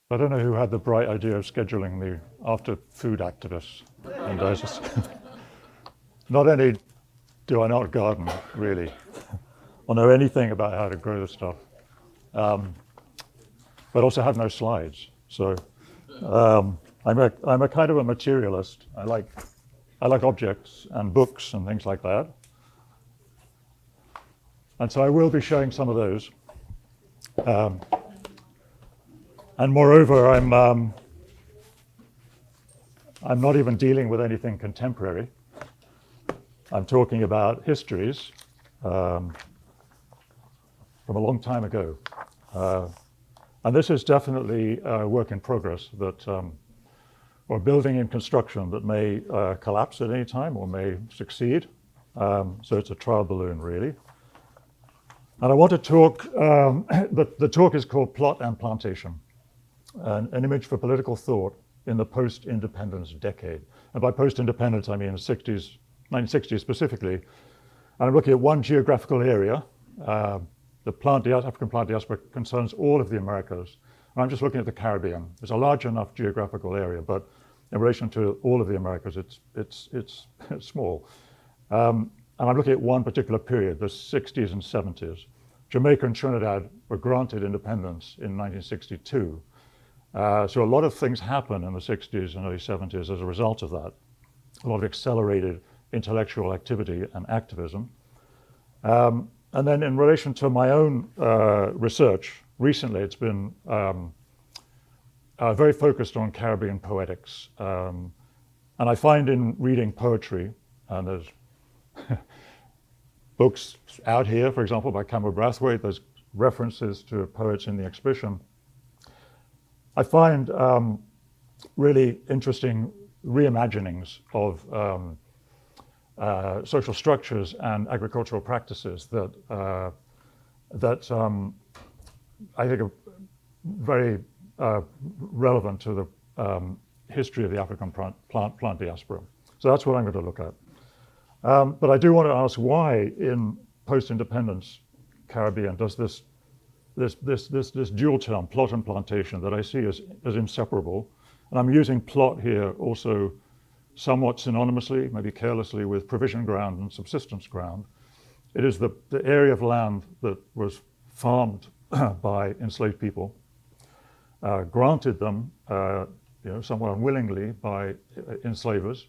I don't know who had the bright idea of scheduling me after food activists. And I just, not only do I not garden, really, or know anything about how to grow the stuff, but also have no slides. So I'm a kind of a materialist. I like objects and books and things like that. And so I will be showing some of those. And moreover, I'm not even dealing with anything contemporary. I'm talking about histories from a long time ago. And this is definitely a work in progress that, or building in construction that may collapse at any time or may succeed. So it's a trial balloon, really. And I want to talk, the talk is called Plot and Plantation, an image for political thought in the post-independence decade. And by post-independence, I mean the 60s, 1960s specifically. And I'm looking at one geographical area. The African plant diaspora concerns all of the Americas. And I'm just looking at the Caribbean. It's a large enough geographical area, but in relation to all of the Americas, it's small. And I'm looking at one particular period, the 60s and 70s. Jamaica and Trinidad were granted independence in 1962. So a lot of things happen in the 60s and early 70s as a result of that. A lot of accelerated intellectual activity and activism. And then in relation to my own research, recently it's been very focused on Caribbean poetics. And I find in reading poetry, and there's books out here, for example, by Campbell Brathwaite, there's references to poets in the exhibition. I find really interesting reimaginings of social structures and agricultural practices that I think are very relevant to the history of the African plant diaspora. So that's what I'm going to look at. But I do want to ask why in post-independence Caribbean does this dual term, plot and plantation, that I see as inseparable. And I'm using plot here also somewhat synonymously, maybe carelessly, with provision ground and subsistence ground. It is the area of land that was farmed by enslaved people, granted them somewhat unwillingly by enslavers,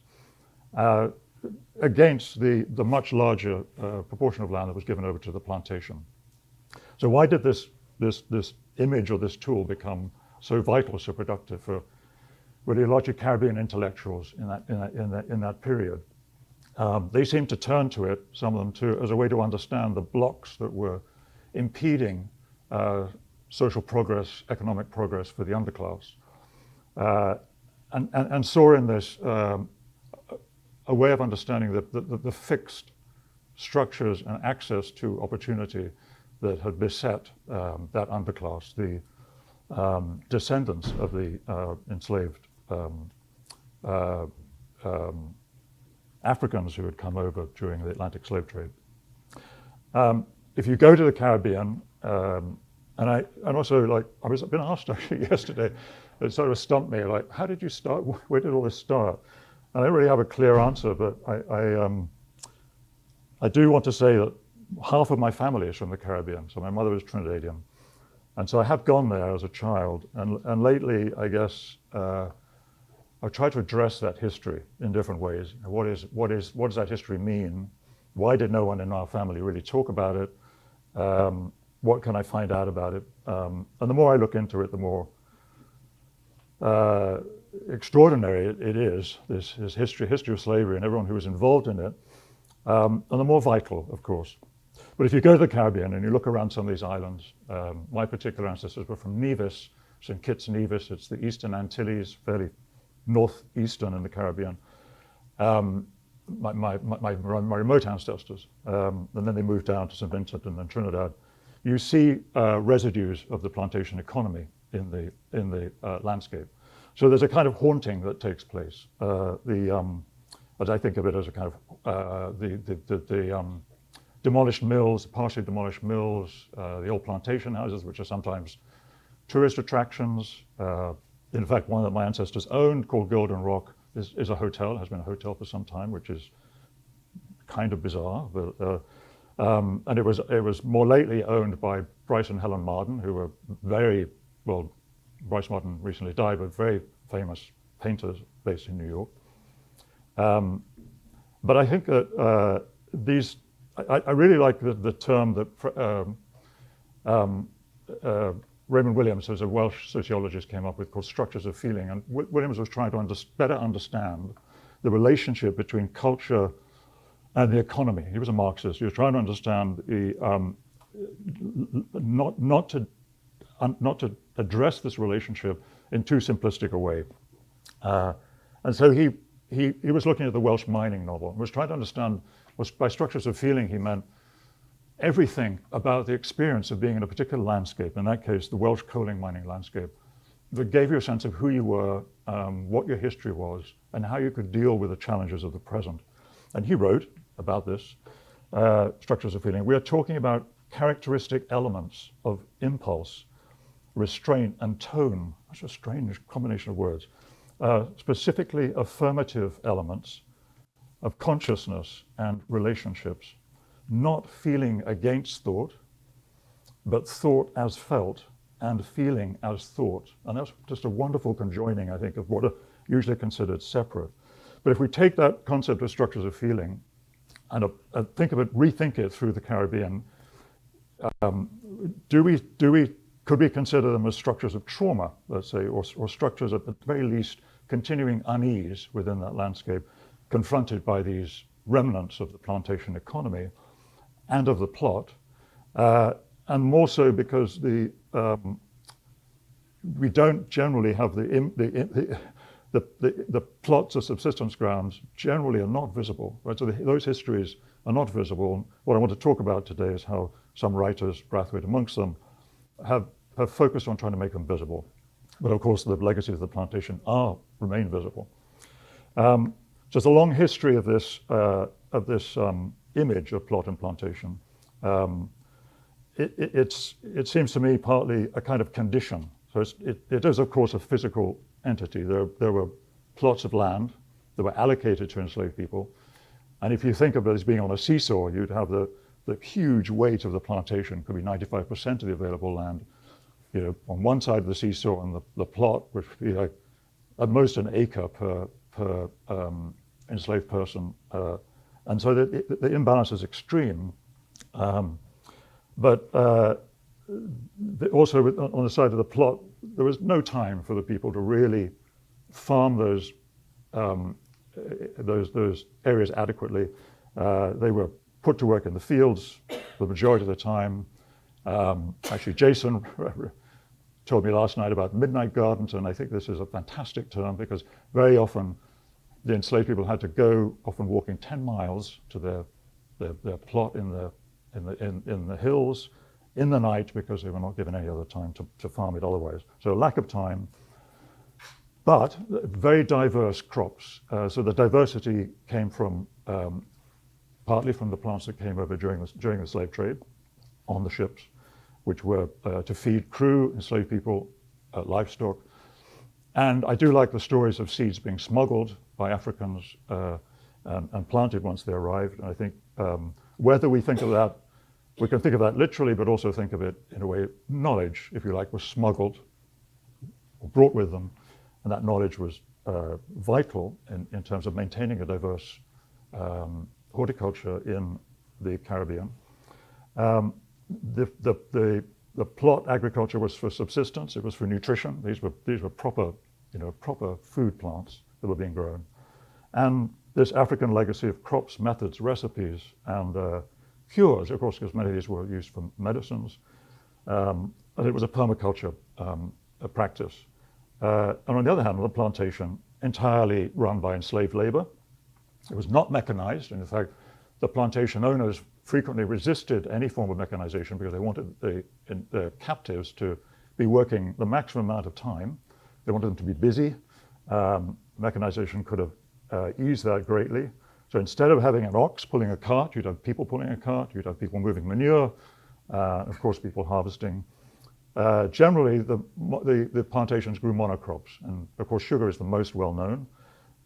against the much larger proportion of land that was given over to the plantation. So why did this image or this tool become so vital, so productive for really a lot of Caribbean intellectuals in that period? They seemed to turn to it, some of them, as a way to understand the blocks that were impeding social progress, economic progress for the underclass, and saw in this a way of understanding the fixed structures and access to opportunity that had beset that underclass, the descendants of the enslaved Africans who had come over during the Atlantic slave trade. If you go to the Caribbean, and also, like, I was been asked actually yesterday, it sort of stumped me, like, how did you start? Where did all this start? And I don't really have a clear answer, but I do want to say that half of my family is from the Caribbean. So my mother was Trinidadian. And so I have gone there as a child. And lately, I guess, I've tried to address that history in different ways. What does that history mean? Why did no one in our family really talk about it? What can I find out about it? And the more I look into it, the more extraordinary it is, this history of slavery and everyone who was involved in it, and the more vital, of course. But if you go to the Caribbean and you look around some of these islands, my particular ancestors were from Nevis, St. Kitts Nevis. It's the Eastern Antilles, fairly northeastern in the Caribbean. My remote ancestors, and then they moved down to St. Vincent and then Trinidad. You see residues of the plantation economy in the landscape. So there's a kind of haunting that takes place. As I think of it as a kind of the demolished mills, partially demolished mills, the old plantation houses, which are sometimes tourist attractions. In fact, one that my ancestors owned, called Golden Rock, is a hotel, has been a hotel for some time, which is kind of bizarre. But, and it was more lately owned by Bryce and Helen Marden, who were very, well, Bryce Marden recently died, but very famous painters based in New York. But I think that I really like the term that Raymond Williams, who's a Welsh sociologist, came up with, called structures of feeling. And Williams was trying to better understand the relationship between culture and the economy. He was a Marxist. He was trying to understand not to address this relationship in too simplistic a way. And so he was looking at the Welsh mining novel and was trying to understand, by structures of feeling, he meant everything about the experience of being in a particular landscape, in that case, the Welsh coaling mining landscape, that gave you a sense of who you were, what your history was, and how you could deal with the challenges of the present. And he wrote about this, structures of feeling. We are talking about characteristic elements of impulse, restraint, and tone. That's a strange combination of words. Specifically affirmative elements of consciousness and relationships, not feeling against thought, but thought as felt and feeling as thought. And that's just a wonderful conjoining, I think, of what are usually considered separate. But if we take that concept of structures of feeling and rethink it through the Caribbean, could we consider them as structures of trauma, let's say, or structures at the very least continuing unease within that landscape, confronted by these remnants of the plantation economy and of the plot, and more so because we don't generally have the plots of subsistence grounds generally are not visible, right? So those histories are not visible. What I want to talk about today is how some writers, Brathwaite amongst them, have focused on trying to make them visible. But of course, the legacies of the plantation remain visible. Just a long history of this image of plot and plantation. It seems to me partly a kind of condition. So it is, of course, a physical entity. There were plots of land that were allocated to enslaved people. And if you think of it as being on a seesaw, you'd have the huge weight of the plantation, could be 95% of the available land, on one side of the seesaw, and the plot, which would be like at most an acre per enslaved person. And so the imbalance is extreme. But also on the side of the plot, there was no time for the people to really farm those areas adequately. They were put to work in the fields the majority of the time. Actually, Jason told me last night about midnight gardens, and I think this is a fantastic term because very often the enslaved people had to go, often walking 10 miles to their plot in the hills in the night because they were not given any other time to farm it otherwise. So lack of time, but very diverse crops. So the diversity came from partly from the plants that came over during the slave trade on the ships, which were to feed crew, enslaved people, livestock. And I do like the stories of seeds being smuggled by Africans and planted once they arrived. And I think whether we think of that, we can think of that literally, but also think of it in a way, knowledge, if you like, was smuggled or brought with them. And that knowledge was vital in terms of maintaining a diverse horticulture in the Caribbean. The plot agriculture was for subsistence. It was for nutrition. These were proper food plants that were being grown. And this African legacy of crops, methods, recipes, and cures, of course, because many of these were used for medicines. And it was a permaculture a practice. And on the other hand, the plantation, entirely run by enslaved labor. It was not mechanized. And in fact, the plantation owners frequently resisted any form of mechanization because they wanted the captives to be working the maximum amount of time. They wanted them to be busy. Mechanization could have eased that greatly. So instead of having an ox pulling a cart, you'd have people pulling a cart, you'd have people moving manure, of course, people harvesting. generally, the plantations grew monocrops, and of course, sugar is the most well known.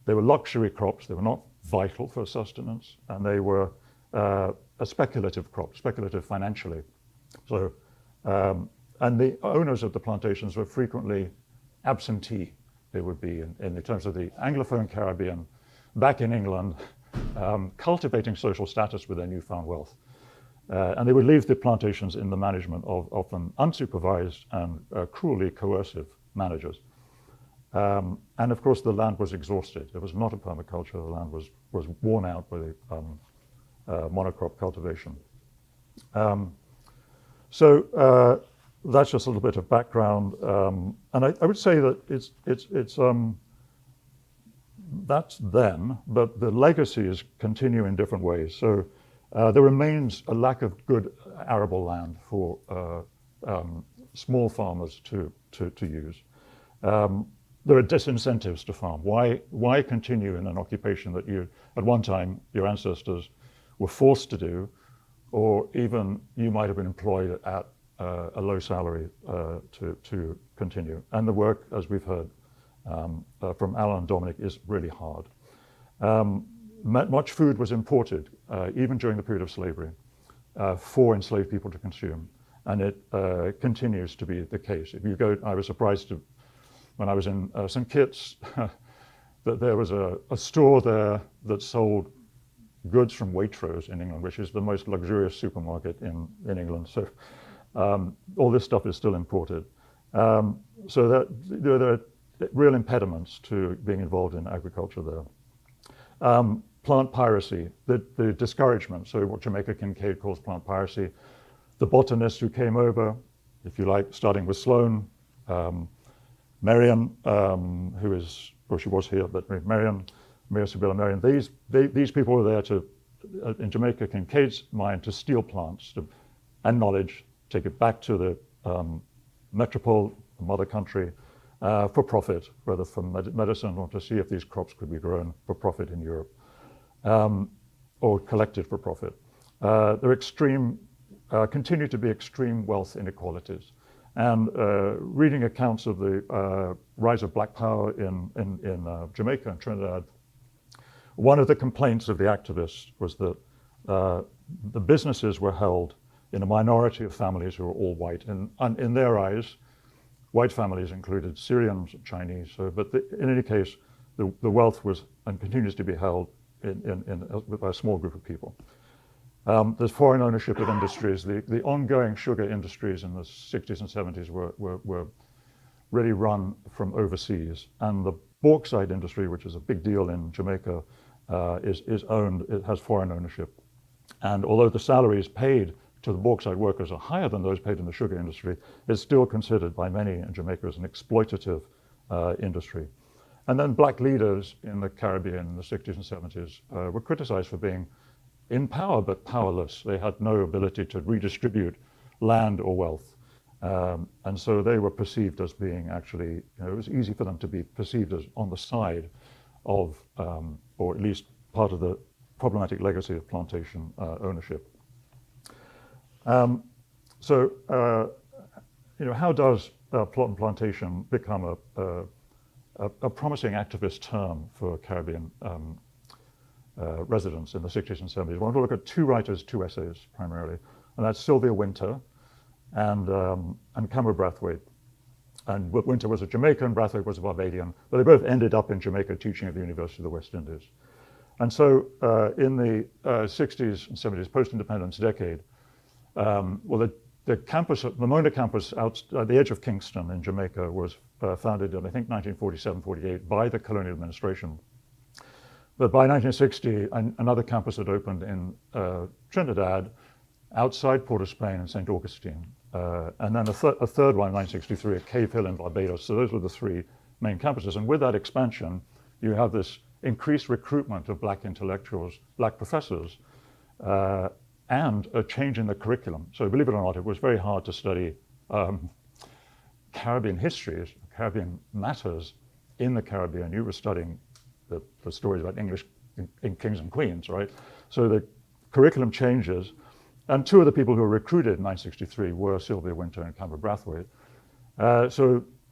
They were luxury crops. They were not vital for sustenance, and they were a speculative crop, speculative financially. So, and the owners of the plantations were frequently absentee. They would be, in terms of the Anglophone Caribbean, back in England, cultivating social status with their newfound wealth. And they would leave the plantations in the management of often unsupervised and cruelly coercive managers. And of course, the land was exhausted. It was not a permaculture. The land was worn out by the monocrop cultivation. So that's just a little bit of background. And I would say that it's that's then, but the legacies continue in different ways. So there remains a lack of good arable land for small farmers to use. There are disincentives to farm. Why continue in an occupation that you, at one time, your ancestors were forced to do, or even you might have been employed at a low salary to continue? And the work, as we've heard from Alan and Dominic, is really hard. Much food was imported, even during the period of slavery, for enslaved people to consume. And it continues to be the case. If you go, I was surprised when I was in St. Kitts that there was a store there that sold goods from Waitrose in England, which is the most luxurious supermarket in England. So all this stuff is still imported. So that there are real impediments to being involved in agriculture there. Plant piracy, the discouragement, so what Jamaica Kincaid calls plant piracy. The botanists who came over, if you like, starting with Sloane, Marion, who is, well, she was here, but Marion, Sibylla Marion, these people were there to, in Jamaica Kincaid's mind, to steal plants and knowledge, take it back to the metropole, the mother country, for profit, whether for medicine or to see if these crops could be grown for profit in Europe, or collected for profit. There are continue to be extreme wealth inequalities. And reading accounts of the rise of black power in Jamaica and Trinidad, one of the complaints of the activists was that the businesses were held in a minority of families who were all white. And in their eyes, white families included Syrians and Chinese. So, but in any case, the wealth was and continues to be held by a small group of people. There's foreign ownership of industries. The ongoing sugar industries in the 60s and 70s were really run from overseas. And the bauxite industry, which is a big deal in Jamaica, is owned, it has foreign ownership. And although the salaries paid to the bauxite workers are higher than those paid in the sugar industry, it's still considered by many in Jamaica as an exploitative industry. And then black leaders in the Caribbean in the 60s and 70s were criticized for being in power but powerless. They had no ability to redistribute land or wealth. And so they were perceived as being actually, it was easy for them to be perceived as on the side of, or at least part of the problematic legacy of plantation ownership. So, how does plot and plantation become a promising activist term for Caribbean residents in the 60s and 70s? I want to look at two writers, two essays primarily, and that's Sylvia Wynter and Cameron Brathwaite. And Wynter was a Jamaican, Brathwaite was a Barbadian, but they both ended up in Jamaica teaching at the University of the West Indies. And so in the 60s and 70s, post-independence decade, the campus, the Mona campus at the edge of Kingston in Jamaica was founded in, I think, 1947, 48 by the colonial administration. But by 1960, another campus had opened in Trinidad, outside Port of Spain and St. Augustine. And then a third one in 1963 at Cave Hill in Barbados. So those were the three main campuses. And with that expansion, you have this increased recruitment of black intellectuals, black professors, and a change in the curriculum. So believe it or not, it was very hard to study Caribbean histories, Caribbean matters in the Caribbean. You were studying the stories about English in kings and queens, right? So the curriculum changes, And two of the people who were recruited in 1963 were Sylvia Winter and Campbell Brathwaite.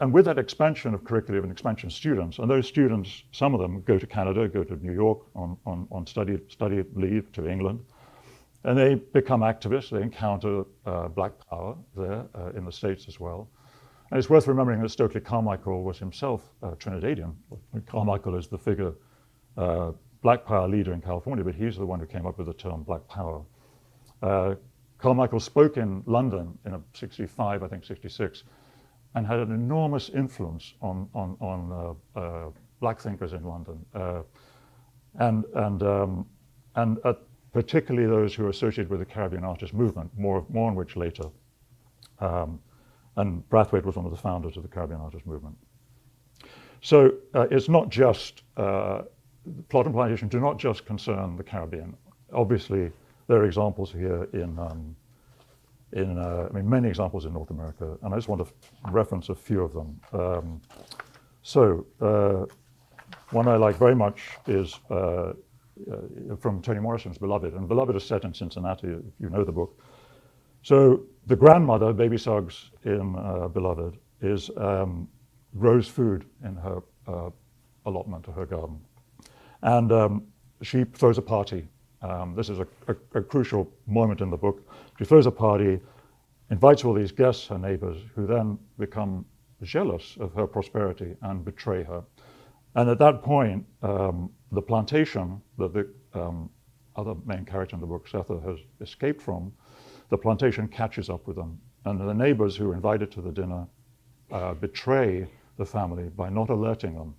And with that expansion of curriculum and expansion of students, and those students, some of them go to Canada, go to New York on study leave to England, and they become activists. They encounter Black power there in the States as well. And it's worth remembering that Stokely Carmichael was himself Trinidadian. Carmichael is the figure, Black power leader in California, but he's the one who came up with the term Black power. Carmichael spoke in London in 65, I think 66, and had an enormous influence on Black thinkers in London, and particularly those who are associated with the Caribbean artist movement, more on which later. And Brathwaite was one of the founders of the Caribbean artist movement. So it's not just, plot and plantation do not just concern the Caribbean. Obviously, there are examples here many examples in North America, and I just want to reference a few of them. One I like very much is from Toni Morrison's Beloved, and Beloved is set in Cincinnati, if you know the book. So the grandmother, Baby Suggs in Beloved, grows food in her allotment of her garden. And she throws a party. This is a crucial moment in the book. She throws a party, invites all these guests, her neighbors, who then become jealous of her prosperity and betray her. And at that point, the plantation that the other main character in the book, Setha, has escaped from, the plantation catches up with them. And the neighbors who are invited to the dinner betray the family by not alerting them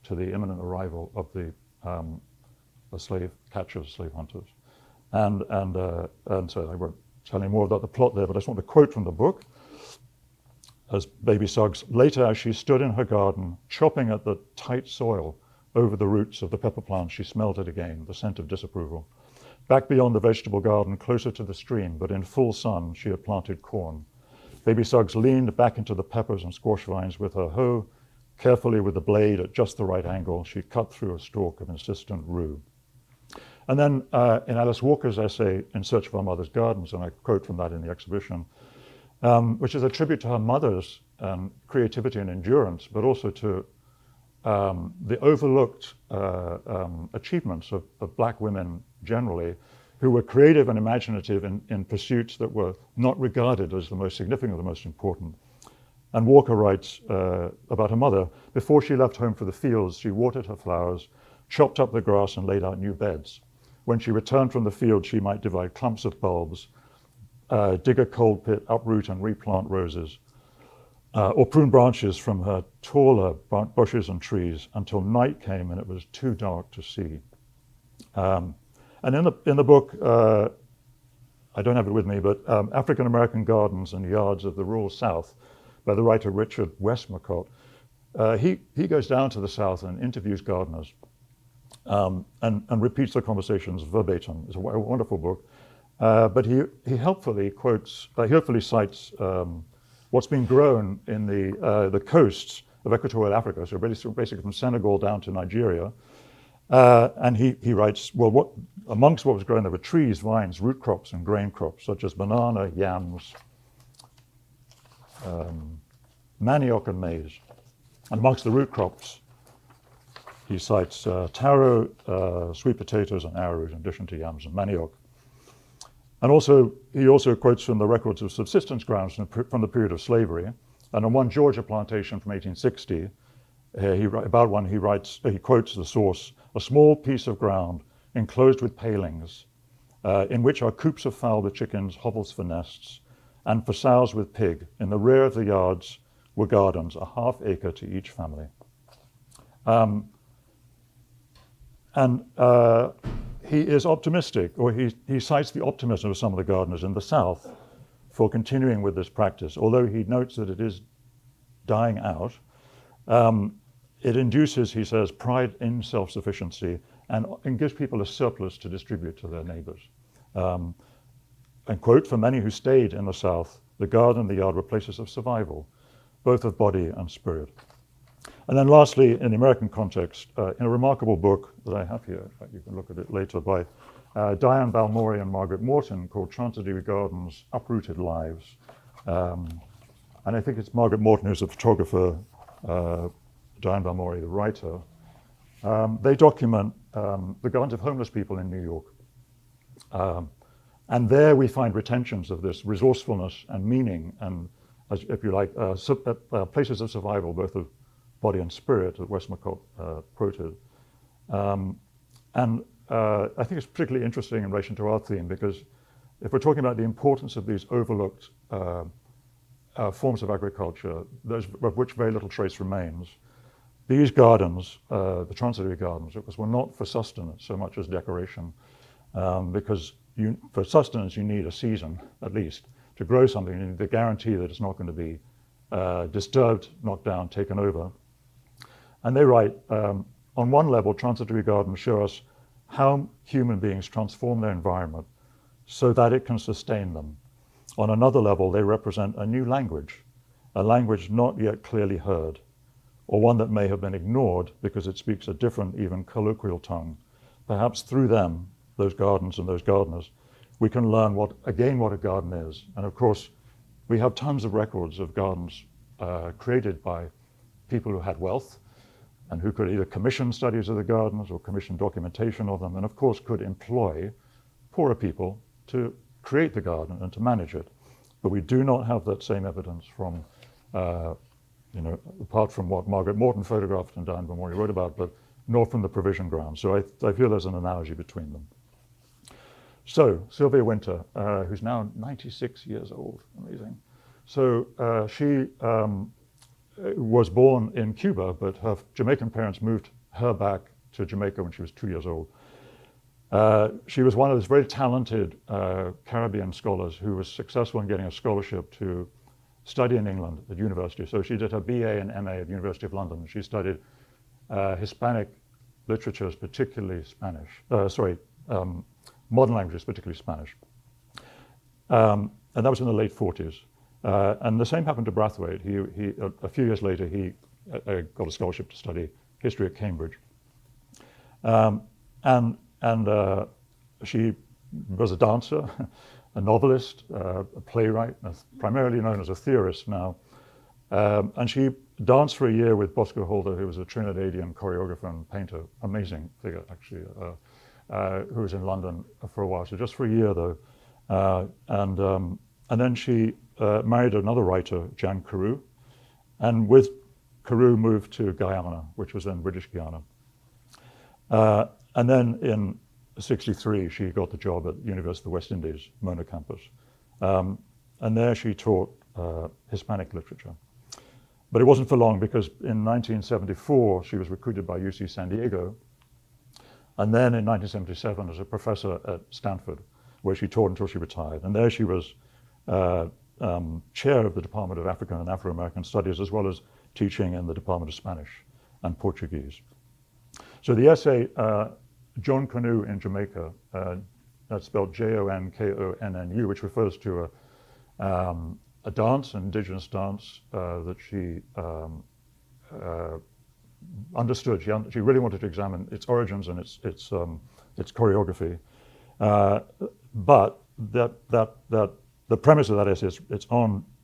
to the imminent arrival of the slave catchers, slave hunters. And so I won't tell you more about the plot there, but I just want to quote from the book. As Baby Suggs, later as she stood in her garden, chopping at the tight soil over the roots of the pepper plant, she smelled it again, the scent of disapproval. Back beyond the vegetable garden, closer to the stream, but in full sun, she had planted corn. Baby Suggs leaned back into the peppers and squash vines with her hoe. Carefully with the blade at just the right angle, she cut through a stalk of insistent rue. And then in Alice Walker's essay, In Search of Our Mother's Gardens, and I quote from that in the exhibition, which is a tribute to her mother's creativity and endurance, but also to the overlooked achievements of Black women generally, who were creative and imaginative in pursuits that were not regarded as the most significant or the most important. And Walker writes about her mother, before she left home for the fields, she watered her flowers, chopped up the grass and laid out new beds. When she returned from the field, she might divide clumps of bulbs, dig a coal pit, uproot and replant roses, or prune branches from her taller bushes and trees until night came and it was too dark to see. And in the book, I don't have it with me, but African American Gardens and Yards of the Rural South by the writer Richard Westmacott. He goes down to the South and interviews gardeners and repeats the conversations verbatim. It's a wonderful book. But he helpfully cites what's been grown in the coasts of equatorial Africa, so basically from Senegal down to Nigeria. And he writes, well, amongst what was grown, there were trees, vines, root crops, and grain crops, such as banana, yams, manioc, and maize. And amongst the root crops, he cites taro, sweet potatoes, and arrowroot, in addition to yams and manioc. And he also quotes from the records of subsistence grounds from the period of slavery. And on one Georgia plantation from 1860, he quotes the source, a small piece of ground enclosed with palings, in which are coops of fowl with chickens, hovels for nests, and for sows with pig. In the rear of the yards were gardens, a half acre to each family. He is optimistic, or he cites the optimism of some of the gardeners in the South for continuing with this practice, although he notes that it is dying out. It induces, he says, pride in self-sufficiency and gives people a surplus to distribute to their neighbors. And quote, for many who stayed in the South, the garden and the yard were places of survival, both of body and spirit. And then lastly, in the American context, in a remarkable book that I have here, in fact you can look at it later, by Diane Balmori and Margaret Morton, called Chancery Gardens, Uprooted Lives. And I think it's Margaret Morton who's the photographer, Diane Balmori, the writer. They document the gardens of homeless people in New York. And there we find retentions of this resourcefulness and meaning and, if you like, places of survival, both of body and spirit, that Westmacott quoted. And I think it's particularly interesting in relation to our theme, because if we're talking about the importance of these overlooked forms of agriculture, those of which very little trace remains, these gardens, the Chancery Gardens, were not for sustenance so much as decoration, because for sustenance you need a season at least. To grow something, you need the guarantee that it's not going to be disturbed, knocked down, taken over. And they write, on one level, Chancery Gardens show us how human beings transform their environment so that it can sustain them. On another level, they represent a new language, a language not yet clearly heard, or one that may have been ignored because it speaks a different, even colloquial tongue. Perhaps through them, those gardens and those gardeners, we can learn what a garden is. And of course, we have tons of records of gardens created by people who had wealth and who could either commission studies of the gardens or commission documentation of them, and of course could employ poorer people to create the garden and to manage it. But we do not have that same evidence from, apart from what Margaret Morton photographed and Diane Balmori wrote about, but nor from the provision ground. So I feel there's an analogy between them. So Sylvia Wynter, who's now 96 years old, amazing. So she was born in Cuba, but her Jamaican parents moved her back to Jamaica when she was 2 years old. She was one of those very talented Caribbean scholars who was successful in getting a scholarship to study in England at university. So she did her BA and MA at the University of London. She studied Hispanic literatures, particularly Spanish, modern languages, particularly Spanish. And that was in the late 40s. And the same happened to Brathwaite. He a few years later, he got a scholarship to study history at Cambridge. She was a dancer, a novelist, a playwright, primarily known as a theorist now. And she danced for a year with Bosco Holder, who was a Trinidadian choreographer and painter, amazing figure actually, who was in London for a while. So just for a year though. And then she married another writer, Jan Carew, and with Carew moved to Guyana, which was then British Guiana. And then in '63, she got the job at the University of the West Indies, Mona campus. And there she taught Hispanic literature. But it wasn't for long, because in 1974, she was recruited by UC San Diego. And then in 1977 as a professor at Stanford, where she taught until she retired. And there she was chair of the Department of African and Afro-American Studies, as well as teaching in the Department of Spanish and Portuguese. So the essay, John Canoe in Jamaica, that's spelled Jonkonnu, which refers to a dance, an indigenous dance that she understood. She really wanted to examine its origins and its choreography. But the premise of that essay is it's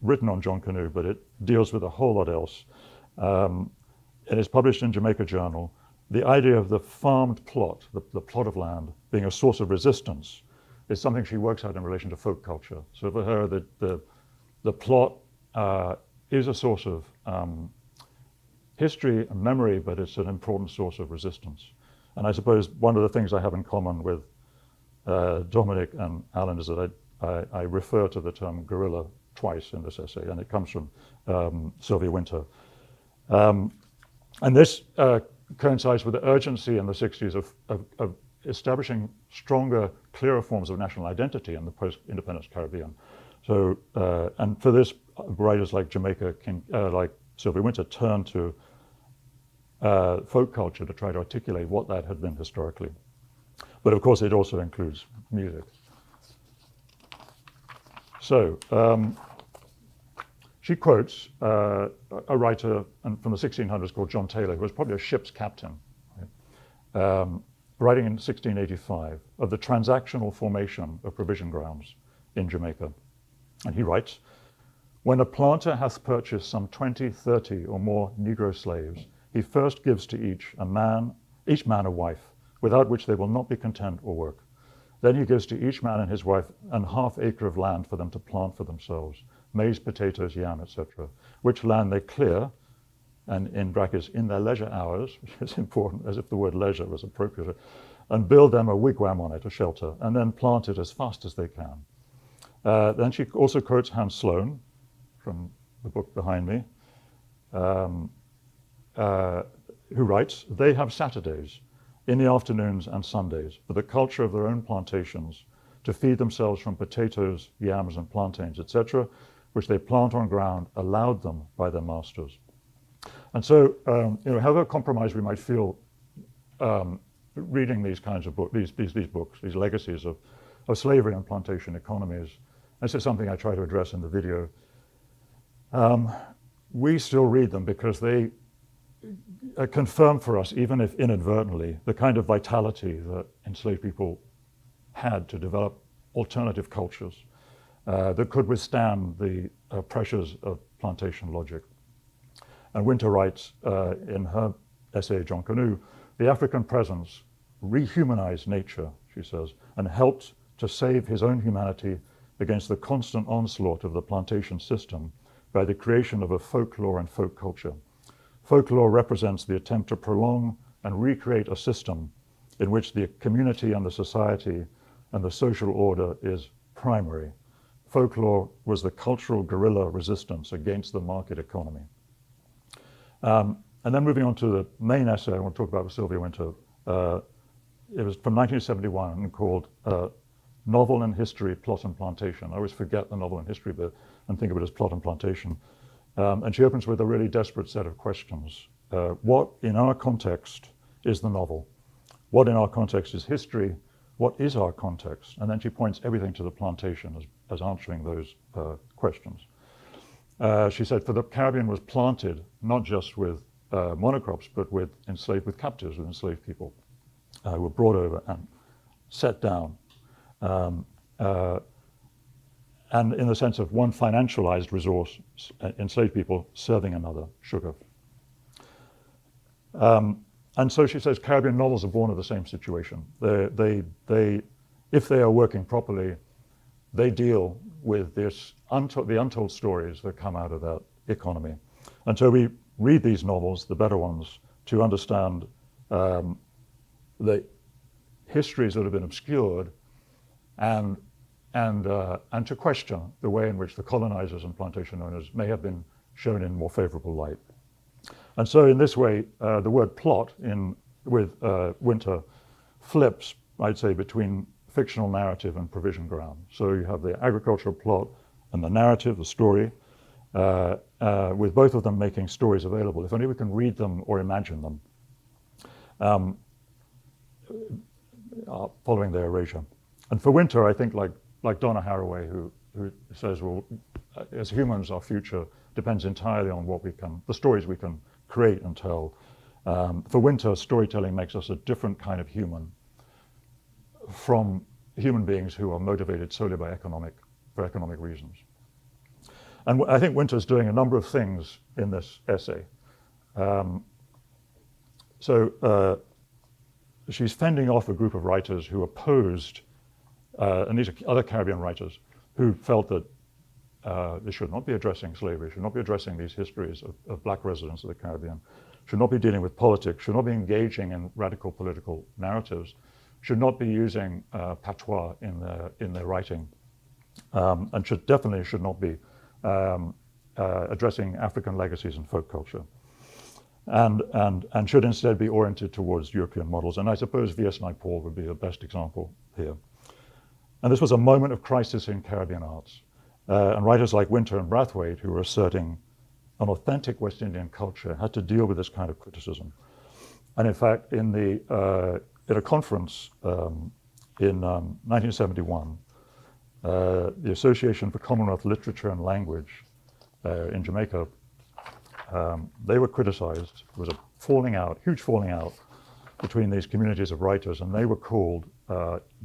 written on John Canoe, but it deals with a whole lot else. It is published in Jamaica Journal. The idea of the farmed plot, the plot of land, being a source of resistance is something she works out in relation to folk culture. So for her, the plot is a source of history and memory, but it's an important source of resistance. And I suppose one of the things I have in common with Dominic and Alan is that I refer to the term guerrilla twice in this essay, and it comes from Sylvia Wynter. And this coincides with the urgency in the 60s of establishing stronger, clearer forms of national identity in the post-independence Caribbean. So, and for this, writers like like Sylvia Wynter turned to folk culture to try to articulate what that had been historically. But of course, it also includes music. So, she quotes a writer from the 1600s called John Taylor, who was probably a ship's captain. Right? writing in 1685 of the transactional formation of provision grounds in Jamaica. And he writes, "When a planter hath purchased some 20, 30 or more Negro slaves, he first gives to each man a wife, without which they will not be content or work. Then he gives to each man and his wife an half acre of land for them to plant for themselves, maize, potatoes, yam, etc., which land they clear, and in brackets, in their leisure hours," which is important, as if the word leisure was appropriate, "and build them a wigwam on it, a shelter, and then plant it as fast as they can." Then she also quotes Hans Sloane from the book behind me, who writes, "They have Saturdays in the afternoons and Sundays for the culture of their own plantations, to feed themselves from potatoes, yams, and plantains, etc., which they plant on ground allowed them by their masters." And so, however compromised we might feel reading these kinds of books, these books, these legacies of slavery and plantation economies, this is something I try to address in the video. We still read them because they confirm for us, even if inadvertently, the kind of vitality that enslaved people had to develop alternative cultures that could withstand the pressures of plantation logic. And Winter writes in her essay, John Canoe, "The African presence rehumanized nature," she says, "and helped to save his own humanity against the constant onslaught of the plantation system by the creation of a folklore and folk culture. Folklore represents the attempt to prolong and recreate a system in which the community and the society and the social order is primary. Folklore was the cultural guerrilla resistance against the market economy." And then moving on to the main essay I want to talk about with Sylvia Wynter. It was from 1971 and called Novel and History, Plot and Plantation. I always forget the novel and history bit and think of it as plot and plantation. And she opens with a really desperate set of questions. What in our context is the novel? What in our context is history? What is our context? And then she points everything to the plantation as answering those questions. She said, "For the Caribbean was planted not just with monocrops, but with captives, with enslaved people who were brought over and set down. And in the sense of one financialized resource, enslaved people serving another, sugar." And so she says Caribbean novels are born of the same situation. If they are working properly, they deal with the untold stories that come out of that economy. And so we read these novels, the better ones, to understand the histories that have been obscured and to question the way in which the colonizers and plantation owners may have been shown in more favorable light. And so in this way, the word plot with Wynter flips, I'd say, between fictional narrative and provision ground. So you have the agricultural plot and the narrative, the story, with both of them making stories available. If only we can read them or imagine them, following their erasure. And for Wynter, I think like Donna Haraway, who says, well, as humans, our future depends entirely on the stories we can create and tell. For Wynter, storytelling makes us a different kind of human from human beings who are motivated solely by for economic reasons. And I think Wynter's doing a number of things in this essay. She's fending off a group of writers who opposed, and these are other Caribbean writers, who felt that they should not be addressing slavery, should not be addressing these histories of black residents of the Caribbean, should not be dealing with politics, should not be engaging in radical political narratives, should not be using patois in their writing, and definitely should not be addressing African legacies and folk culture, and should instead be oriented towards European models. And I suppose V.S. Naipaul would be the best example here. And this was a moment of crisis in Caribbean arts. And writers like Wynter and Brathwaite, who were asserting an authentic West Indian culture, had to deal with this kind of criticism. And in fact, in a conference in 1971, the Association for Commonwealth Literature and Language in Jamaica, they were criticized. There was a huge falling out between these communities of writers, and they were called,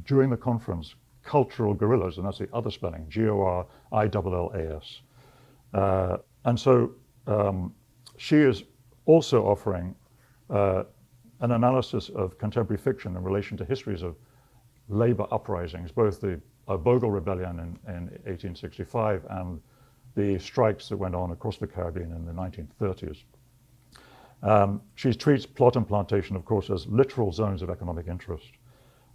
during the conference, cultural guerrillas, and that's the other spelling, Gorillas. And so she is also offering an analysis of contemporary fiction in relation to histories of labor uprisings, both the Bogle Rebellion in 1865 and the strikes that went on across the Caribbean in the 1930s. She treats plot and plantation, of course, as literal zones of economic interest,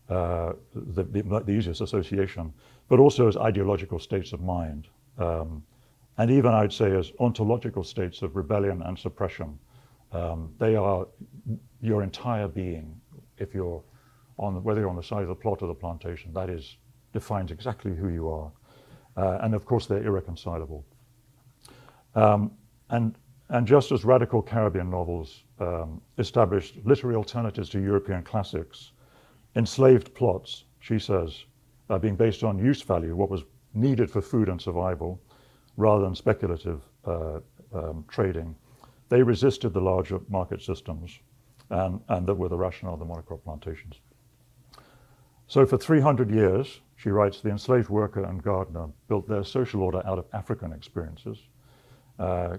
the easiest association, but also as ideological states of mind, and even, I'd say, as ontological states of rebellion and suppression. They are your entire being. If you're whether you're on the side of the plot or the plantation, that defines exactly who you are. And of course, they're irreconcilable. And just as radical Caribbean novels established literary alternatives to European classics, enslaved plots, she says, being based on use value, what was needed for food and survival, rather than speculative trading, they resisted the larger market systems and that were the rationale of the monocrop plantations. So for 300 years, she writes, the enslaved worker and gardener built their social order out of African experiences.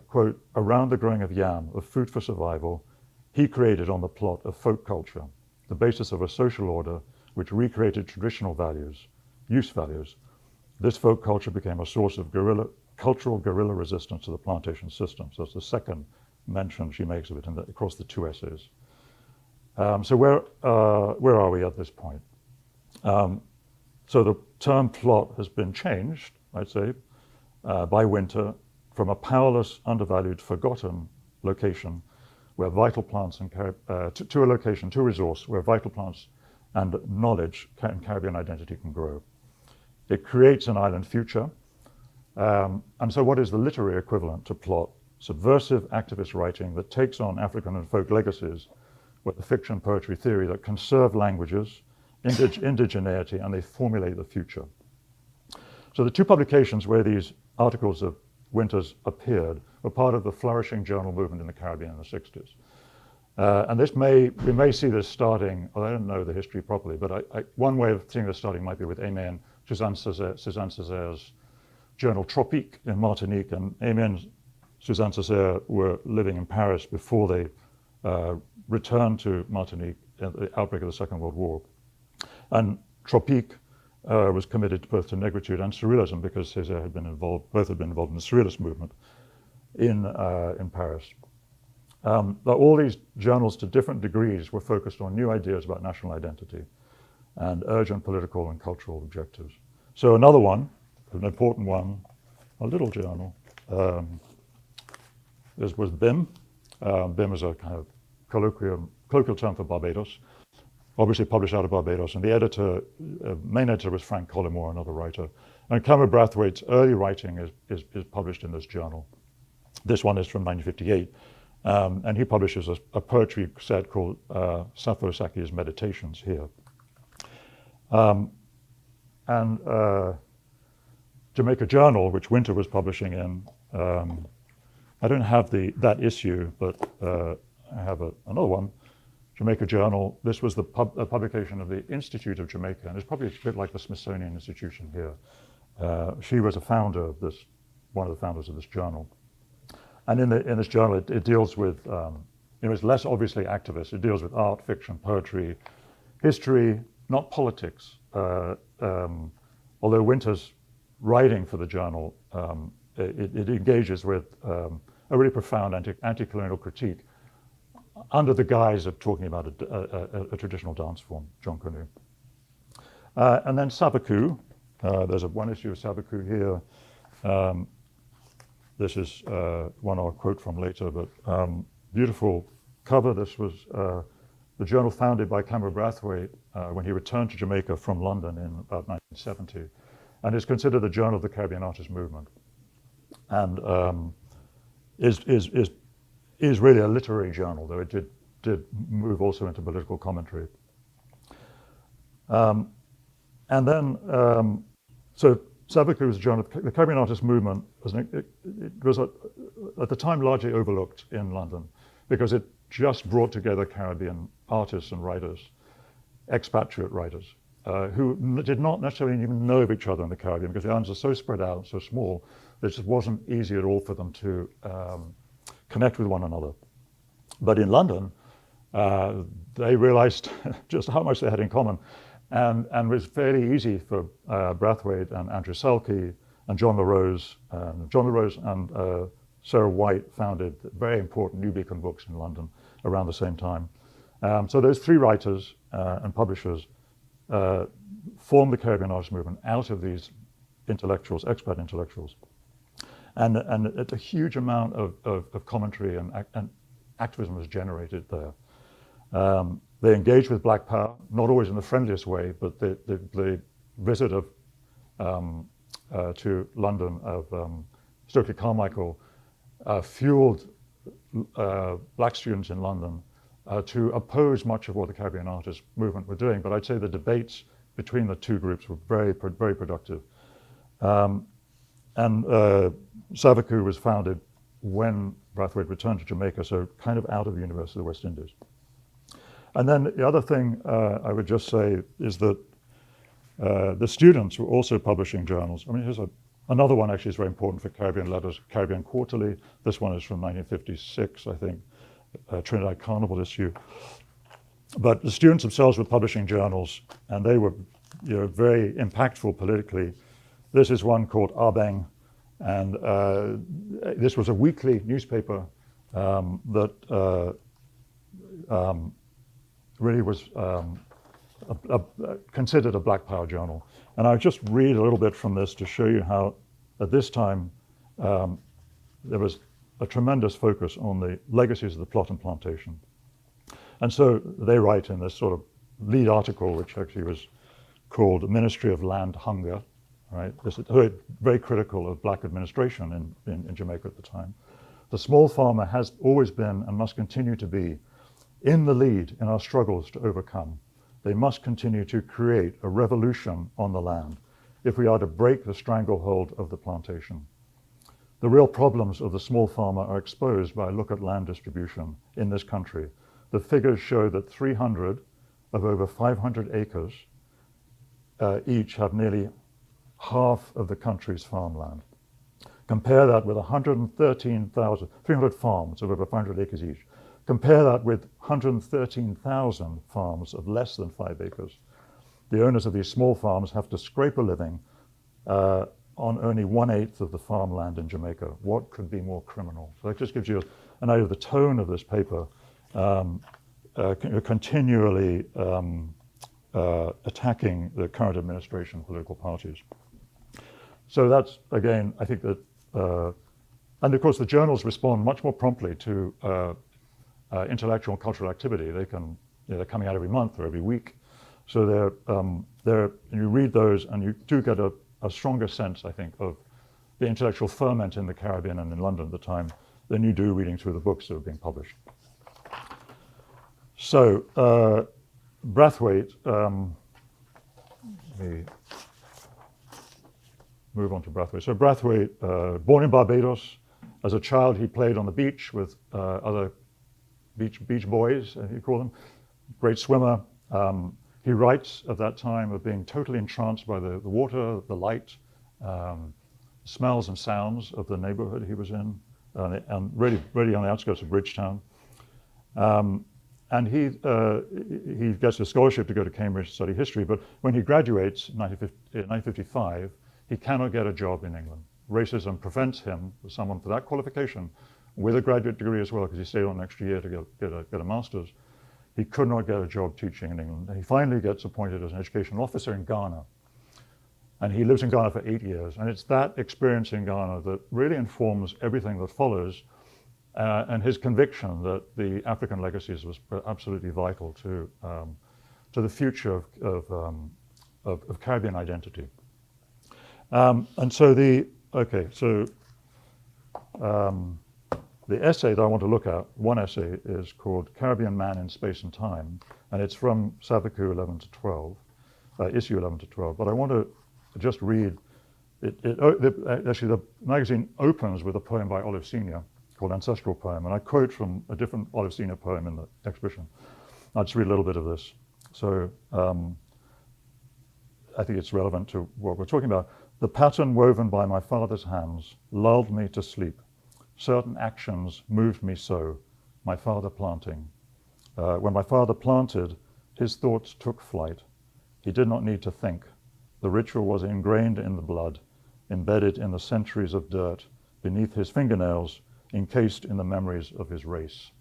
Quote, around the growing of yam, of food for survival, he created on the plot of folk culture, the basis of a social order which recreated traditional values, use values. This folk culture became a source of cultural guerrilla resistance to the plantation system. So that's the second mention she makes of it across the two essays. So where are we at this point? So the term plot has been changed, I'd say, by Winter from a powerless, undervalued, forgotten location where vital plants to a location, to a resource where vital plants and knowledge and Caribbean identity can grow. It creates an island future. And so what is the literary equivalent to plot? Subversive activist writing that takes on African and folk legacies with the fiction poetry theory that conserve languages, indigeneity, and they formulate the future. So the two publications where these articles of Winter's appeared were part of the flourishing journal movement in the Caribbean in the 60s. And we may see this starting, well, I don't know the history properly, but one way of seeing this starting might be with Aimé and Suzanne Césare's journal Tropique in Martinique, and Aimé and Suzanne Césaire were living in Paris before they returned to Martinique at the outbreak of the Second World War. And Tropique was committed both to negritude and surrealism because Césaire both had been involved in the surrealist movement in Paris. But all these journals to different degrees were focused on new ideas about national identity and urgent political and cultural objectives. So another one, an important one, a little journal, was BIM. BIM is a kind of colloquial term for Barbados, obviously published out of Barbados, and the main editor was Frank Collymore, another writer. And Cameron Brathwaite's early writing is published in this journal. This one is from 1958, and he publishes a poetry set called Sappho Saki's Meditations here. And Jamaica Journal, which Winter was publishing in, I don't have that issue, but I have another one, Jamaica Journal. This was a publication of the Institute of Jamaica, and it's probably a bit like the Smithsonian Institution here. She was one of the founders of this journal. And in this journal, it deals with, it's less obviously activist. It deals with art, fiction, poetry, history, not politics. Although Winter's writing for the journal, it engages with a really profound anti-colonial critique under the guise of talking about a traditional dance form, John Canoe. And then Sabaku, there's one issue of Sabaku here. This is one I'll quote from later, but beautiful cover. This was the journal founded by Cameron Brathwaite when he returned to Jamaica from London in about 1970, and is considered the journal of the Caribbean artist movement, and is really a literary journal, though it did move also into political commentary. And then, so Sabaku was a journal. The Caribbean artist movement was at the time largely overlooked in London because it just brought together Caribbean artists and writers, expatriate writers, who did not necessarily even know of each other in the Caribbean because the islands are so spread out, so small, that it just wasn't easy at all for them to connect with one another. But in London, they realized just how much they had in common, and it was fairly easy for Brathwaite and Andrew Selke and John LaRose. John LaRose and Sarah White founded very important New Beacon Books in London around the same time. So those three writers and publishers formed the Caribbean artist movement out of these intellectuals, expat intellectuals. And a huge amount of commentary and activism was generated there. They engaged with Black Power, not always in the friendliest way, but the visit to London of Stokely Carmichael fueled black students in London to oppose much of what the Caribbean artist movement were doing. But I'd say the debates between the two groups were very productive. And Savaku was founded when Brathwaite returned to Jamaica, so kind of out of the University of the West Indies. And then the other thing I would just say is that the students were also publishing journals. I mean, here's another one actually is very important for Caribbean letters, Caribbean Quarterly. This one is from 1956, I think, Trinidad Carnival issue. But the students themselves were publishing journals, and they were very impactful politically. This is one called Abeng, and this was a weekly newspaper that really was considered a Black Power journal. And I'll just read a little bit from this to show you how, at this time, there was a tremendous focus on the legacies of the plot and plantation. And so they write in this sort of lead article, which actually was called Ministry of Land Hunger, right? This is very critical of Black administration in Jamaica at the time. The small farmer has always been and must continue to be in the lead in our struggles to overcome. They must continue to create a revolution on the land if we are to break the stranglehold of the plantation. The real problems of the small farmer are exposed by a look at land distribution in this country. The figures show that 300 of over 500 acres each have nearly half of the country's farmland. Compare that with 300 farms of over 500 acres each. Compare that with 113,000 farms of less than 5 acres. The owners of these small farms have to scrape a living on only 1/8 of the farmland in Jamaica. What could be more criminal? So that just gives you an idea of the tone of this paper, continually attacking the current administration, political parties. So that's, again, I think that, and of course the journals respond much more promptly to intellectual and cultural activity. They're coming out every month or every week. So you read those and you do get a stronger sense, I think, of the intellectual ferment in the Caribbean and in London at the time than you do reading through the books that are being published. So Brathwaite, let me move on to Brathwaite. So Brathwaite, born in Barbados, as a child he played on the beach with other beach boys, you call them, great swimmer. He writes of that time of being totally entranced by the water, the light, smells and sounds of the neighborhood he was in, and really on the outskirts of Bridgetown. And he gets a scholarship to go to Cambridge to study history, but when he graduates in 1955, he cannot get a job in England. Racism prevents him, someone for that qualification, with a graduate degree as well, because he stayed on an extra year to get a master's. He could not get a job teaching in England. And he finally gets appointed as an educational officer in Ghana. And he lives in Ghana for 8 years. And it's that experience in Ghana that really informs everything that follows, and his conviction that the African legacies was absolutely vital to the future of Caribbean identity. And so the essay that I want to look at, one essay, is called Caribbean Man in Space and Time, and it's from Savaku 11 to 12, issue 11 to 12. But I want to just read, actually the magazine opens with a poem by Olive Senior, called Ancestral Poem. And I quote from a different Olivecina poem in the exhibition. I'll just read a little bit of this. So I think it's relevant to what we're talking about. The pattern woven by my father's hands lulled me to sleep. Certain actions moved me so, my father planting. When my father planted, his thoughts took flight. He did not need to think. The ritual was ingrained in the blood, embedded in the centuries of dirt, beneath his fingernails, encased in the memories of his race.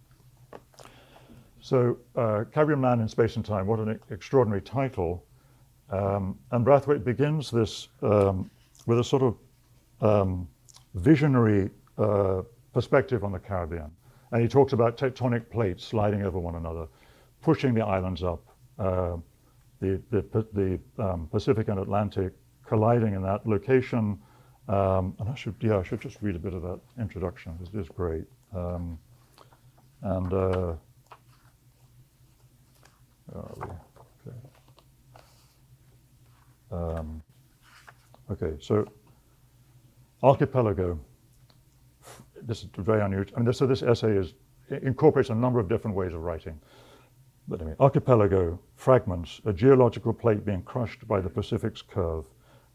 So, Cambrian Man in Space and Time, what an extraordinary title. And Brathwaite begins this with a sort of visionary perspective on the Caribbean. And he talks about tectonic plates sliding over one another, pushing the islands up, the Pacific and Atlantic colliding in that location. And I should just read a bit of that introduction. It is great. Okay, so archipelago. This is very unusual. I mean, so this essay incorporates a number of different ways of writing. But anyway, archipelago, fragments, a geological plate being crushed by the Pacific's curve,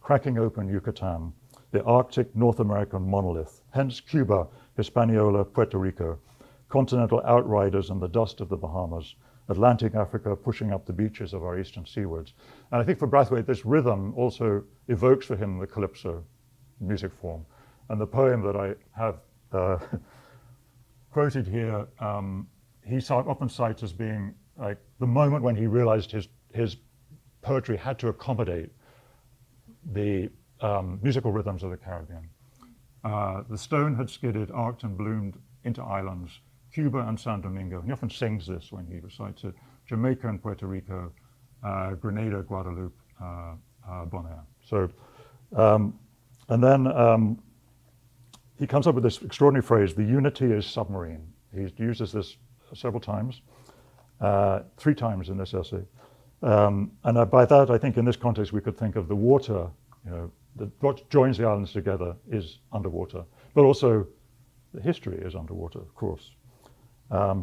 cracking open Yucatan, the Arctic North American monolith, hence Cuba, Hispaniola, Puerto Rico, continental outriders and the dust of the Bahamas, Atlantic Africa pushing up the beaches of our eastern seawards. And I think for Brathwaite, this rhythm also evokes for him the calypso music form. And the poem that I have quoted here, he often cites as being like the moment when he realized his poetry had to accommodate the musical rhythms of the Caribbean. The stone had skidded, arced and bloomed into islands, Cuba and San Domingo. And he often sings this when he recites it. Jamaica and Puerto Rico, Grenada, Guadeloupe, Bonaire. So, and then he comes up with this extraordinary phrase, the unity is submarine. He uses this several times, 3 times in this essay. And by that, I think in this context, we could think of the water, what joins the islands together is underwater, but also the history is underwater, of course.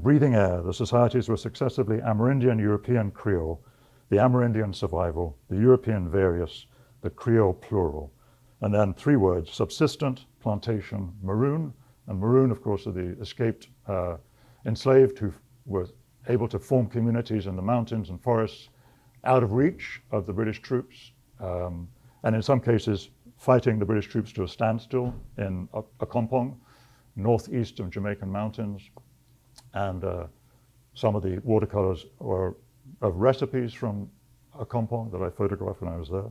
Breathing air, the societies were successively Amerindian, European, Creole, the Amerindian survival, the European various, the Creole plural. And then 3 words, subsistent, plantation, maroon. And maroon, of course, are the escaped enslaved who were able to form communities in the mountains and forests out of reach of the British troops. And in some cases, fighting the British troops to a standstill in Accompong, northeast of Jamaican mountains. And some of the watercolors were of recipes from Accompong that I photographed when I was there.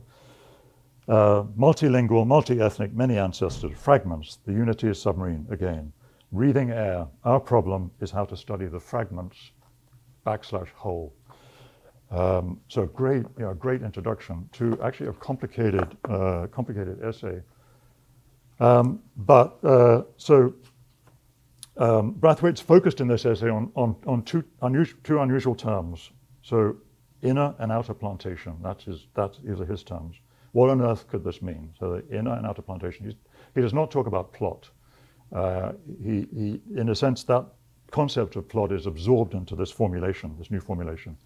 Multilingual, multi-ethnic, many ancestors, fragments, the unity is submarine, again. Breathing air, our problem is how to study the fragments / whole. So great introduction to actually a complicated essay. Brathwaite's focused in this essay on two unusual terms. So inner and outer plantation, these are his terms. What on earth could this mean? So the inner and outer plantation. He does not talk about plot. He, in a sense, that concept of plot is absorbed into this formulation, this new formulation.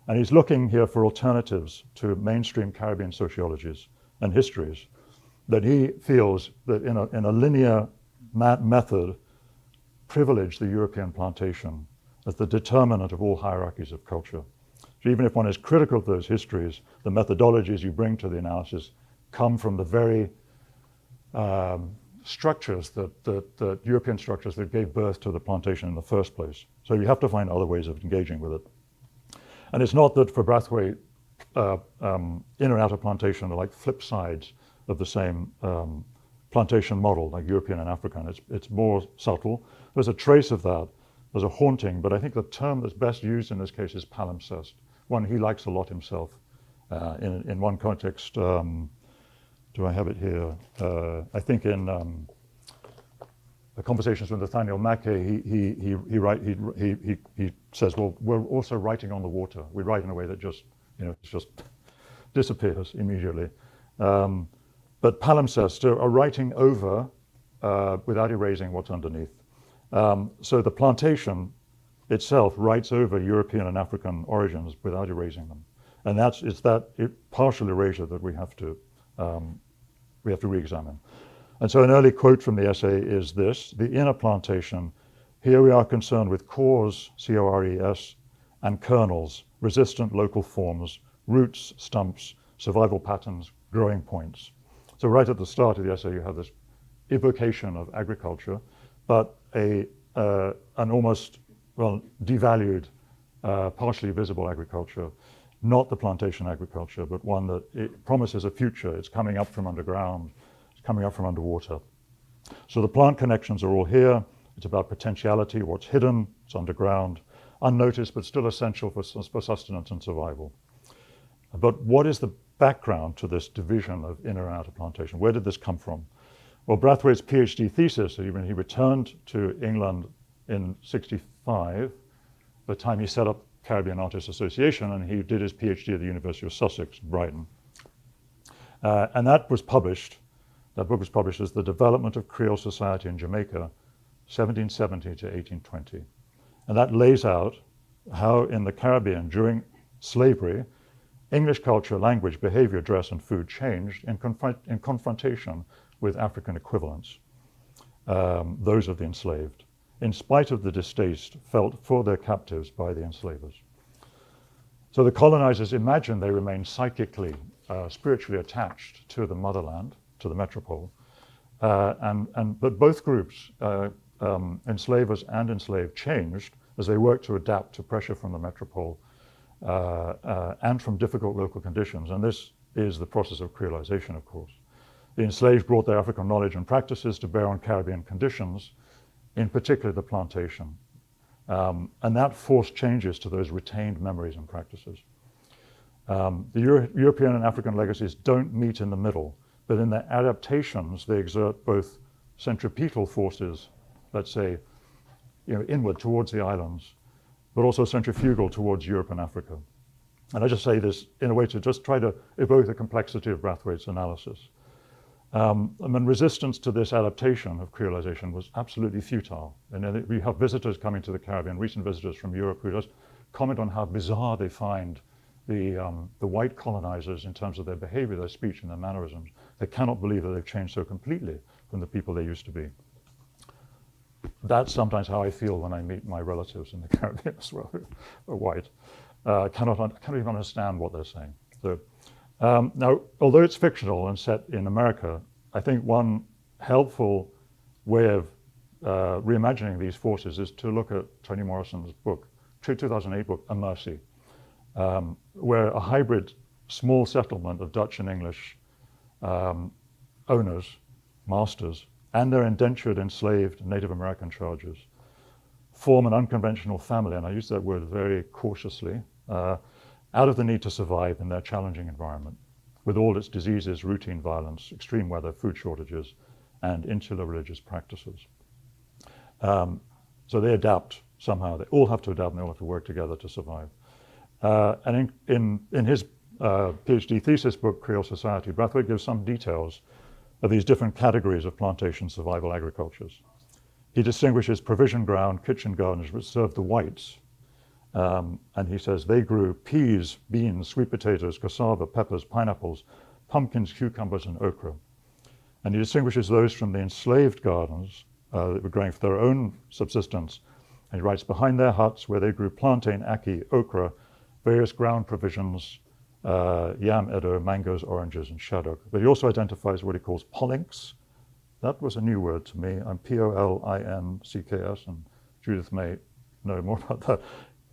And he's looking here for alternatives to mainstream Caribbean sociologies and histories that he feels that in a linear method privilege the European plantation as the determinant of all hierarchies of culture. So even if one is critical of those histories, the methodologies you bring to the analysis come from the very structures that European structures that gave birth to the plantation in the first place. So you have to find other ways of engaging with it. And it's not that for Brathwaite, inner and outer plantation are like flip sides of the same plantation model, like European and African. It's more subtle. There's a trace of that. There's a haunting, but I think the term that's best used in this case is palimpsest, one he likes a lot himself. In one context, do I have it here? I think in the conversations with Nathaniel Mackay, he says, well, we're also writing on the water. We write in a way that just disappears immediately. But palimpsest are writing over without erasing what's underneath. So the plantation itself writes over European and African origins without erasing them. And it's that partial erasure that we have to re-examine. And so an early quote from the essay is this: the inner plantation, here we are concerned with cores, C-O-R-E-S, and kernels, resistant local forms, roots, stumps, survival patterns, growing points. So right at the start of the essay, you have this evocation of agriculture, but an almost, well, devalued, partially visible agriculture, not the plantation agriculture, but one that it promises a future. It's coming up from underground, it's coming up from underwater. So the plant connections are all here. It's about potentiality, what's hidden, it's underground, unnoticed, but still essential for sustenance and survival. But what is the background to this division of inner and outer plantation? Where did this come from? Well, Brathwaite's PhD thesis, when he returned to England in '65, the time he set up Caribbean Artists Association, and he did his PhD at the University of Sussex, Brighton. And that was published, that book was published as The Development of Creole Society in Jamaica, 1770 to 1820. And that lays out how in the Caribbean during slavery, English culture, language, behavior, dress, and food changed in confrontation with African equivalents, those of the enslaved, in spite of the distaste felt for their captives by the enslavers. So the colonizers imagined they remained psychically, spiritually attached to the motherland, to the metropole, but both groups, enslavers and enslaved, changed as they worked to adapt to pressure from the metropole and from difficult local conditions. And this is the process of creolization, of course. The enslaved brought their African knowledge and practices to bear on Caribbean conditions, in particular the plantation. And that forced changes to those retained memories and practices. The European and African legacies don't meet in the middle, but in their adaptations, they exert both centripetal forces, let's say, inward towards the islands, but also centrifugal towards Europe and Africa. And I just say this in a way to just try to evoke the complexity of Brathwaite's analysis. Resistance to this adaptation of creolization was absolutely futile. And we have visitors coming to the Caribbean, recent visitors from Europe, who just comment on how bizarre they find the white colonizers in terms of their behavior, their speech, and their mannerisms. They cannot believe that they've changed so completely from the people they used to be. That's sometimes how I feel when I meet my relatives in the Caribbean as well, who are white. I cannot even understand what they're saying. So, now, although it's fictional and set in America, I think one helpful way of reimagining these forces is to look at Toni Morrison's book, 2008 book, A Mercy, where a hybrid small settlement of Dutch and English owners, masters, and their indentured, enslaved Native American charges form an unconventional family, and I use that word very cautiously, out of the need to survive in their challenging environment, with all its diseases, routine violence, extreme weather, food shortages, and insular religious practices. So they adapt somehow. They all have to adapt, and they all have to work together to survive. And in his PhD thesis book, Creole Society, Brathwaite gives some details of these different categories of plantation survival agricultures. He distinguishes provision ground, kitchen gardens, which served the whites. And he says they grew peas, beans, sweet potatoes, cassava, peppers, pineapples, pumpkins, cucumbers, and okra. And he distinguishes those from the enslaved gardens that were growing for their own subsistence. And he writes, behind their huts where they grew plantain, ackee, okra, various ground provisions, yam, edo, mangoes, oranges, and shaddock. But he also identifies what he calls polinks. That was a new word to me. I'm P-O-L-I-N-C-K-S, and Judith may know more about that.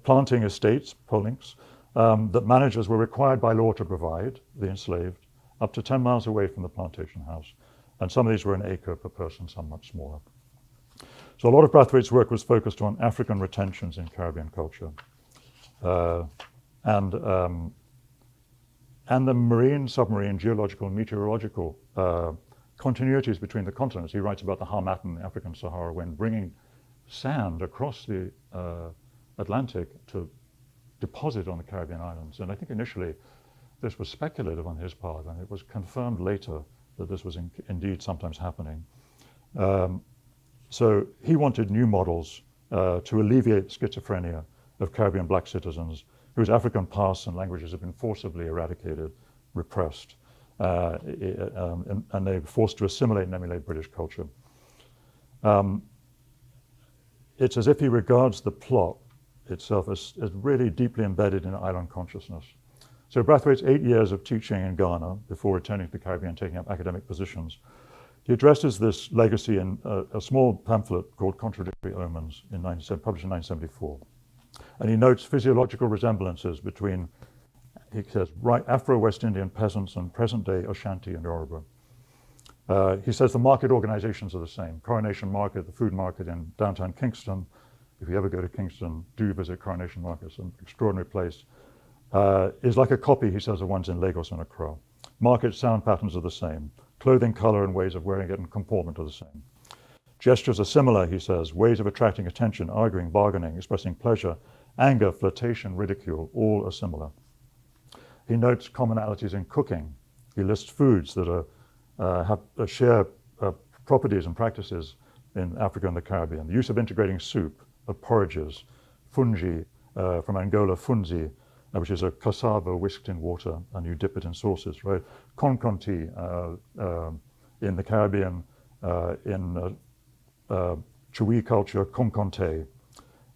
Planting estates, polinks, that managers were required by law to provide the enslaved up to 10 miles away from the plantation house. And some of these were an acre per person, some much smaller. So a lot of Brathwaite's work was focused on African retentions in Caribbean culture. And the marine, submarine, geological, and meteorological continuities between the continents. He writes about the Harmattan, the African Sahara wind, bringing sand across the Atlantic to deposit on the Caribbean islands. And I think initially this was speculative on his part, and it was confirmed later that this was indeed sometimes happening. So he wanted new models to alleviate schizophrenia of Caribbean black citizens whose African pasts and languages have been forcibly eradicated, repressed, and they were forced to assimilate and emulate British culture. It's as if he regards the plot itself as really deeply embedded in island consciousness. So Brathwaite's 8 years of teaching in Ghana before returning to the Caribbean, taking up academic positions, he addresses this legacy in a small pamphlet called Contradictory Omens, published in 1974. And he notes physiological resemblances between, he says, Afro-West Indian peasants and present-day Ashanti and Yoruba. He says the market organizations are the same. Coronation Market, the food market in downtown Kingston. If you ever go to Kingston, do visit Coronation Market. It's an extraordinary place. Is like a copy, he says, of ones in Lagos and Accra. Market sound patterns are the same. Clothing, color, and ways of wearing it and comportment are the same. Gestures are similar, he says. Ways of attracting attention, arguing, bargaining, expressing pleasure, anger, flirtation, ridicule, all are similar. He notes commonalities in cooking. He lists foods that share properties and practices in Africa and the Caribbean. The use of integrating soup, of porridges, fungi, from Angola, funzi, which is a cassava whisked in water, and you dip it in sauces, right? Konkonti in the Caribbean, in Chui culture, konkonte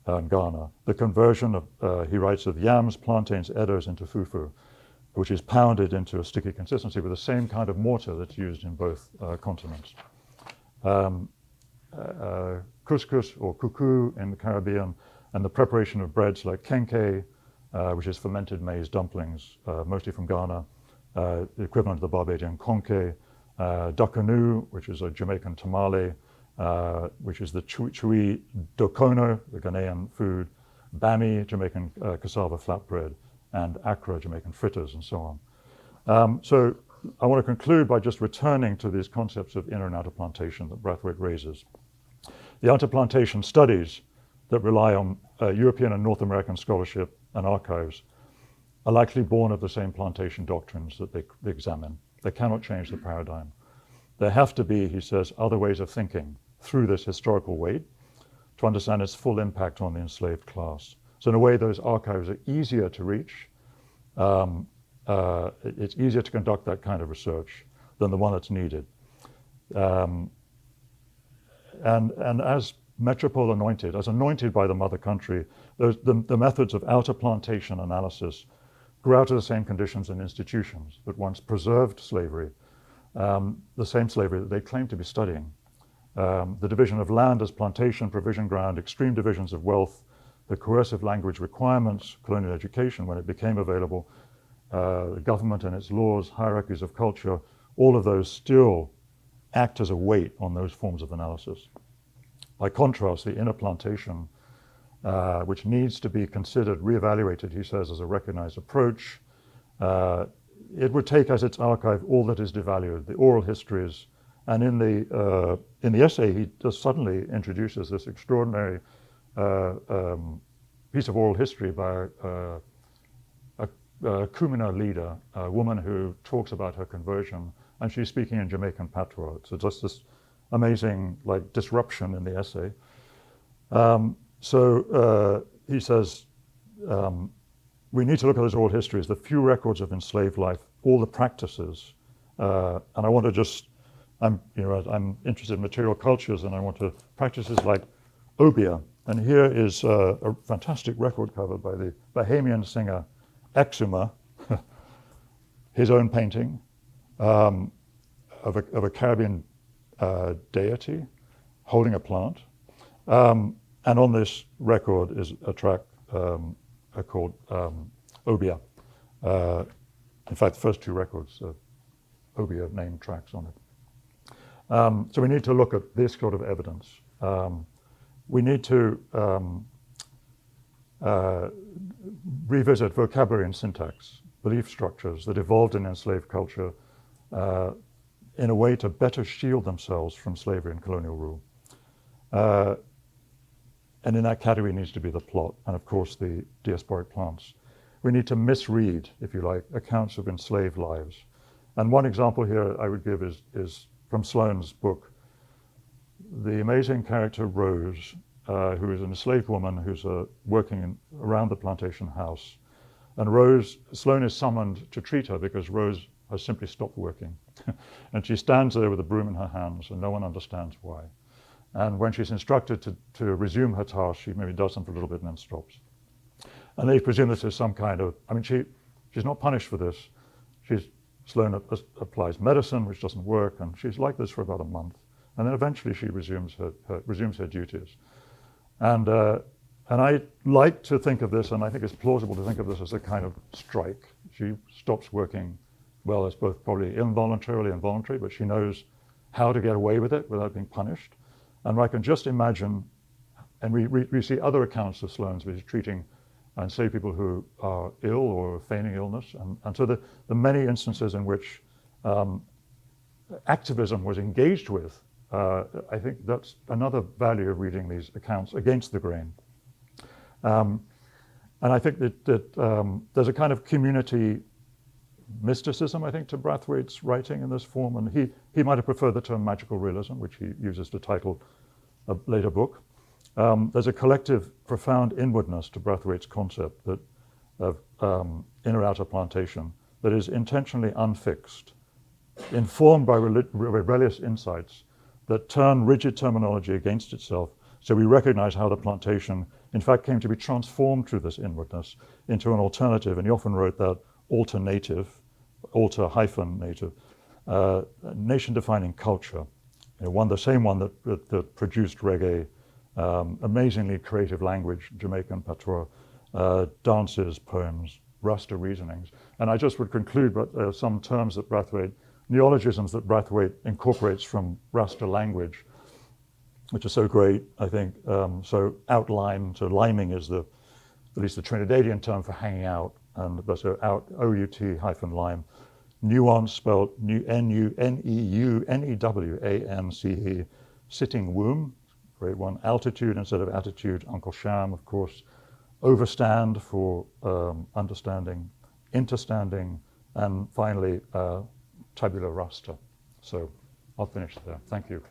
in Ghana. The conversion of, he writes, of yams, plantains, eddos into fufu, which is pounded into a sticky consistency with the same kind of mortar that's used in both continents. Couscous or kuku in the Caribbean, and the preparation of breads like kenke, which is fermented maize dumplings, mostly from Ghana, the equivalent of the Barbadian konke, dakanu, which is a Jamaican tamale, which is the chui dokono, the Ghanaian food, bami, Jamaican cassava flatbread, and akra, Jamaican fritters, and so on. So I want to conclude by just returning to these concepts of inner and outer plantation that Brathwaite raises. The outer plantation studies that rely on European and North American scholarship and archives are likely born of the same plantation doctrines that they examine. They cannot change the paradigm. There have to be, he says, other ways of thinking through this historical weight to understand its full impact on the enslaved class. So in a way, those archives are easier to reach. It's easier to conduct that kind of research than the one that's needed. And as metropole anointed, as anointed by the mother country, the methods of outer plantation analysis grew out of the same conditions and institutions that once preserved slavery, the same slavery that they claimed to be studying. The division of land as plantation, provision ground, extreme divisions of wealth, the coercive language requirements, colonial education when it became available, the government and its laws, hierarchies of culture, all of those still act as a weight on those forms of analysis. By contrast, the inner plantation, which needs to be considered, reevaluated, he says, as a recognized approach, it would take as its archive all that is devalued, the oral histories, and in the essay, he just suddenly introduces this extraordinary piece of oral history by a Kumina leader, a woman who talks about her conversion, and she's speaking in Jamaican patois. So just this amazing disruption in the essay. He says, we need to look at those oral histories, the few records of enslaved life, all the practices, and I want to just, I'm interested in material cultures, and I want to practices like obia. And here is a fantastic record cover by the Bahamian singer Exuma, his own painting of a Caribbean deity holding a plant. And on this record is a track called Obia. In fact, the first two records, Obia named tracks on it. So we need to look at this sort of evidence. We need to revisit vocabulary and syntax, belief structures that evolved in enslaved culture in a way to better shield themselves from slavery and colonial rule. And in that category needs to be the plot, and of course the diasporic plants. We need to misread, if you like, accounts of enslaved lives. And one example here I would give is from Sloane's book, the amazing character Rose, who is an enslaved woman who's working around the plantation house. And Sloane is summoned to treat her because Rose has simply stopped working. And she stands there with a broom in her hands, and no one understands why. And when she's instructed to resume her task, she maybe does them for a little bit and then stops. And they presume this is some kind of, I mean, she's not punished for this. Sloane applies medicine, which doesn't work, and she's like this for about a month. And then eventually she resumes her duties. And I like to think of this, and I think it's plausible to think of this as a kind of strike. She stops working, well, it's both probably involuntarily and voluntary, but she knows how to get away with it without being punished. And I can just imagine, and we see other accounts of Sloane's, which is treating enslaved people who are ill or feigning illness. And so the many instances in which activism was engaged with, I think that's another value of reading these accounts against the grain. And I think that there's a kind of community mysticism, I think, to Brathwaite's writing in this form. And he might have preferred the term magical realism, which he uses to title a later book. There's a collective, profound inwardness to Brathwaite's concept of inner outer plantation that is intentionally unfixed, informed by rebellious insights that turn rigid terminology against itself. So we recognize how the plantation, in fact, came to be transformed through this inwardness into an alternative, and he often wrote that alter-native, alter-native, nation-defining culture. The same one that produced reggae, amazingly creative language, Jamaican patois, dances, poems, Rasta reasonings. And I just would conclude some terms that Brathwaite, neologisms that Brathwaite incorporates from Rasta language, which are so great, I think. So outline, so liming is at least the Trinidadian term for hanging out, and so out, O-U-T-lime. Nuance spelled N-U-N-E-U-N-E-W-A-N-C-E. Sitting womb, great one. Altitude instead of attitude, Uncle Sham, of course. Overstand for understanding, interstanding, and finally, tabula rasa. So I'll finish there. Thank you.